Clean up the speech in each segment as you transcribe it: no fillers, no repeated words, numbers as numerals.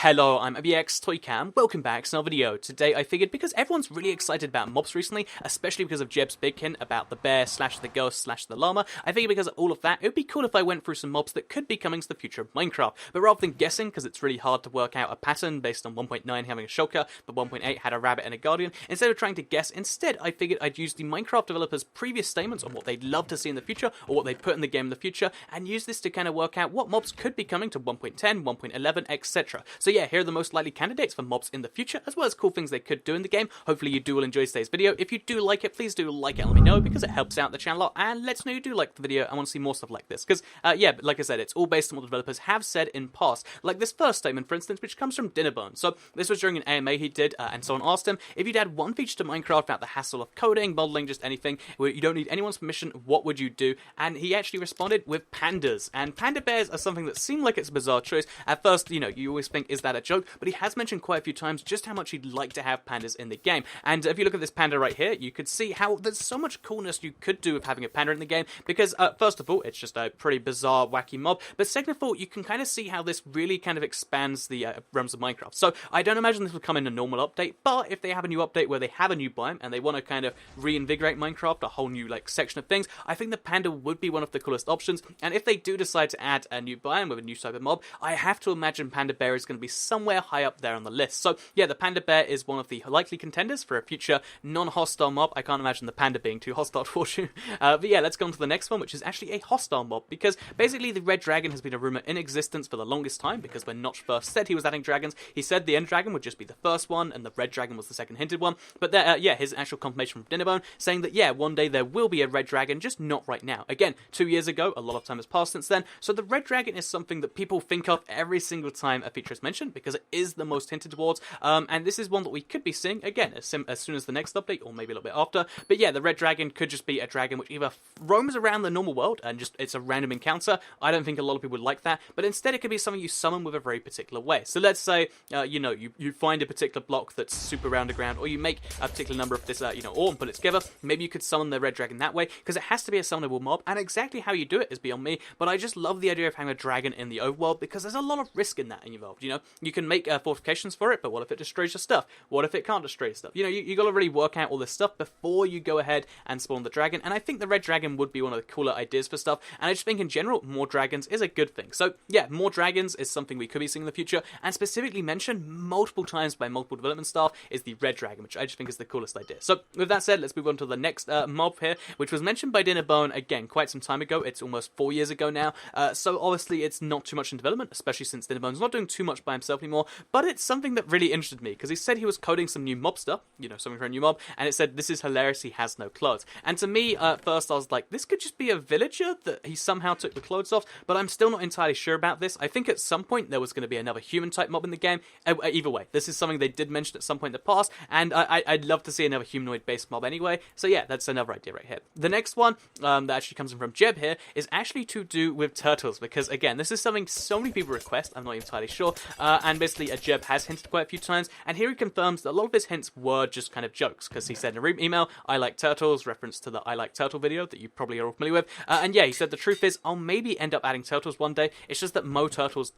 Hello, I'm ABX welcome back to another video. Today I figured because everyone's really excited about mobs recently, especially because of Jeb's big hint about the bear slash the ghost slash the llama, I figured because of all of that, it would be cool if I went through some mobs that could be coming to the future of Minecraft. But rather than guessing, because it's really hard to work out a pattern based on 1.9 having a shulker, but 1.8 had a rabbit and a guardian, instead of trying to guess, instead I figured I'd use the Minecraft developers' previous statements on what they'd love to see in the future, or what they'd put in the game in the future, and use this to kind of work out what mobs could be coming to 1.10, 1.11, etc. So yeah, here are the most likely candidates for mobs in the future, as well as cool things they could do in the game. Hopefully you do all enjoy today's video. If you do like it, please do like it and let me know, because it helps out the channel a lot, and lets me know you do like the video and want to see more stuff like this. Because, yeah, like I said, it's all based on what the developers have said in past. Like this first statement, for instance, which comes from Dinnerbone. So this was during an AMA he did, and someone asked him, if you'd add one feature to Minecraft without the hassle of coding, modeling, just anything, where you don't need anyone's permission, what would you do? And he actually responded with pandas. And panda bears are something that seemed like it's a bizarre choice. At first, you know, you always think, is that a joke? But he has mentioned quite a few times just how much he'd like to have pandas in the game. And if you look at this panda right here, you could see how there's so much coolness you could do with having a panda in the game, because first of all, it's just a pretty bizarre, wacky mob, but second of all, you can kind of see how this really kind of expands the realms of Minecraft. So I don't imagine this will come in a normal update, but if they have a new update where they have a new biome and they want to kind of reinvigorate Minecraft, a whole new like section of things, I think the panda would be one of the coolest options. And if they do decide to add a new biome with a new type of mob, I have to imagine panda bear is going to be somewhere high up there on the list. So yeah, the panda bear is one of the likely contenders for a future non-hostile mob. I can't imagine the panda being too hostile towards you. But yeah, let's go on to the next one, which is actually a hostile mob, because basically the red dragon has been a rumor in existence for the longest time, because when Notch first said he was adding dragons, he said the end dragon would just be the first one and the red dragon was the second hinted one. But there, yeah, his actual confirmation from Dinnerbone saying that yeah, one day there will be a red dragon, just not right now. Again, 2 years ago, a lot of time has passed since then, so the red dragon is something that people think of every single time a feature is mentioned, because it is the most hinted towards, and this is one that we could be seeing, again, as soon as the next update, or maybe a little bit after. But yeah, the red dragon could just be a dragon which either roams around the normal world, and just it's a random encounter. I don't think a lot of people would like that, but instead it could be something you summon with a very particular way. So let's say, you know, you find a particular block that's super underground, or you make a particular number of this, you know, ore and put it together. Maybe you could summon the red dragon that way, because it has to be a summonable mob, and exactly how you do it is beyond me, but I just love the idea of having a dragon in the overworld, because there's a lot of risk in that involved, you know? You can make fortifications for it, but what if it destroys your stuff? What if it can't destroy your stuff? You know, you got to really work out all this stuff before you go ahead and spawn the dragon, and I think the red dragon would be one of the cooler ideas for stuff, and I just think in general, more dragons is a good thing. So yeah, more dragons is something we could be seeing in the future, and specifically mentioned multiple times by multiple development staff is the red dragon, which I just think is the coolest idea. So with that said, let's move on to the next mob here, which was mentioned by Dinnerbone, again, quite some time ago. It's almost 4 years ago now, so obviously it's not too much in development, especially since Dinnerbone's not doing too much by himself anymore, but it's something that really interested me, because he said he was coding some new mob stuff, you know, something for a new mob, and it said, this is hilarious, he has no clothes. And to me, at first I was like, this could just be a villager that he somehow took the clothes off, but I'm still not entirely sure about this. I think at some point there was going to be another human type mob in the game. Either way, this is something they did mention at some point in the past, and I'd love to see another humanoid based mob anyway, so yeah, that's another idea right here. The next one, that actually comes in from Jeb here, is actually to do with turtles, because again, this is something so many people request, I'm not entirely sure, and basically Jeb has hinted quite a few times, and here he confirms that a lot of his hints were just kind of jokes, because he said in a email, I like turtles, reference to the I like turtle video that you probably are all familiar with, and yeah, he said the truth is, I'll maybe end up adding turtles one day, it's just that Mo's turtles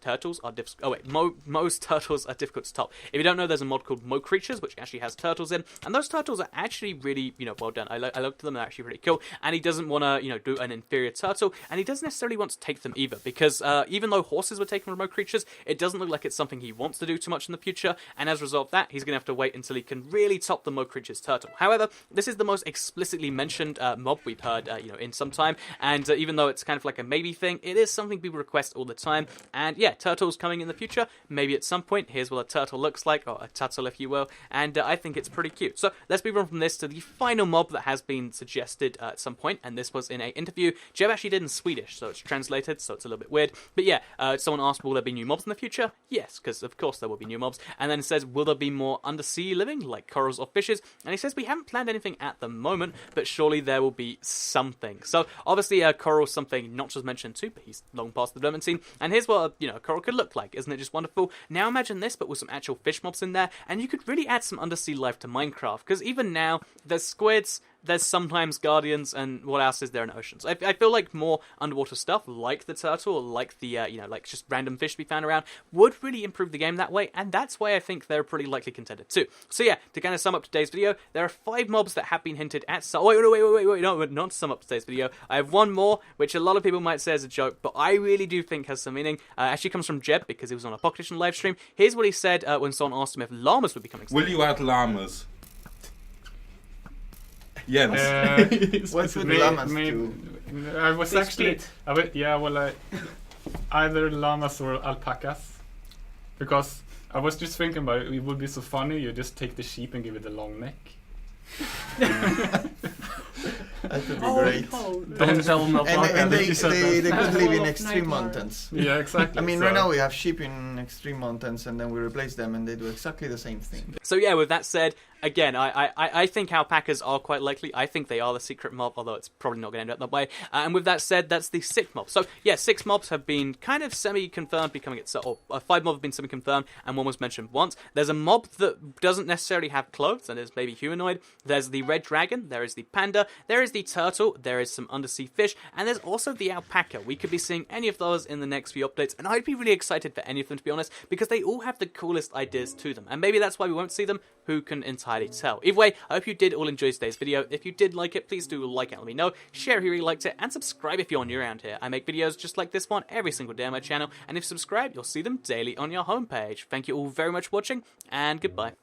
are difficult to top. If you don't know, there's a mod called Mo Creatures, which actually has turtles in, and those turtles are actually really, you know, well done. I looked at them, they're actually really cool, and he doesn't want to, you know, do an inferior turtle, and he doesn't necessarily want to take them either, because even though horses were taken from Mo Creatures, it doesn't look like it's something he wants to do too much in the future, and as a result of that, he's going to have to wait until he can really top the Mo Creatures turtle. However, this is the most explicitly mentioned mob we've heard, you know, in some time, and even though it's kind of like a maybe thing, it is something people request all the time, and yeah, turtles coming in the future, maybe at some point. Here's what a turtle looks like, or a turtle if you will, and I think it's pretty cute. So let's move on from this to the final mob that has been suggested at some point, and this was in an interview Jeb actually did in Swedish, so it's translated, so it's a little bit weird, but yeah, someone asked, will there be new mobs in the future? Yes, because of course there will be new mobs, and then it says, will there be more undersea living, like corals or fishes? And he says, we haven't planned anything at the moment, but surely there will be something. So obviously coral's something Notch was mentioned too, but he's long past the development scene, and here's what, you know, a coral could look like. Isn't it just wonderful? Now imagine this, but with some actual fish mobs in there, and you could really add some undersea life to Minecraft, because even now, there's squids, there's sometimes guardians, and what else is there in oceans? I feel like more underwater stuff, like the turtle, like the, like just random fish to be found around, would really improve the game that way, and that's why I think they're a pretty likely contender too. So yeah, to kind of sum up today's video, there are 5 mobs that have been hinted at. So wait, no, not to sum up today's video. I have one more, which a lot of people might say is a joke, but I really do think has some meaning. Actually comes from Jeb, because he was on a Pocket Edition live stream. Here's what he said when someone asked him if llamas would be coming soon. Will you add llamas? Yes. What would llamas do? I was They actually, either llamas or alpacas, because I was just thinking about it. It would be so funny. You just take the sheep and give it a long neck. That would be great. Don't tell them And they you said could that. live in Full of extreme nightmare. mountains. Yeah, exactly. I mean, so. right now we have sheep in extreme mountains, and then we replace them, and they do exactly the same thing. So yeah, with that said, again, I think alpacas are quite likely. I think they are the secret mob, although it's probably not going to end up that way. And with that said, that's the 6th mob. So yeah, 6 mobs have been kind of semi-confirmed becoming it. Or 5 mobs have been semi-confirmed, and 1 was mentioned once. There's a mob that doesn't necessarily have clothes, and is maybe humanoid. There's the red dragon. There is the panda. There is the turtle. There is some undersea fish, and there's also the alpaca. We could be seeing any of those in the next few updates, and I'd be really excited for any of them, to be honest, because they all have the coolest ideas to them. And maybe that's why we won't see them. Who can entirely tell? Either way, I hope you did all enjoy today's video. If you did like it, please do like it and let me know. Share if you really liked it, and subscribe if you're new around here. I make videos just like this one every single day on my channel, and if you subscribe, you'll see them daily on your homepage. Thank you all very much for watching, and goodbye.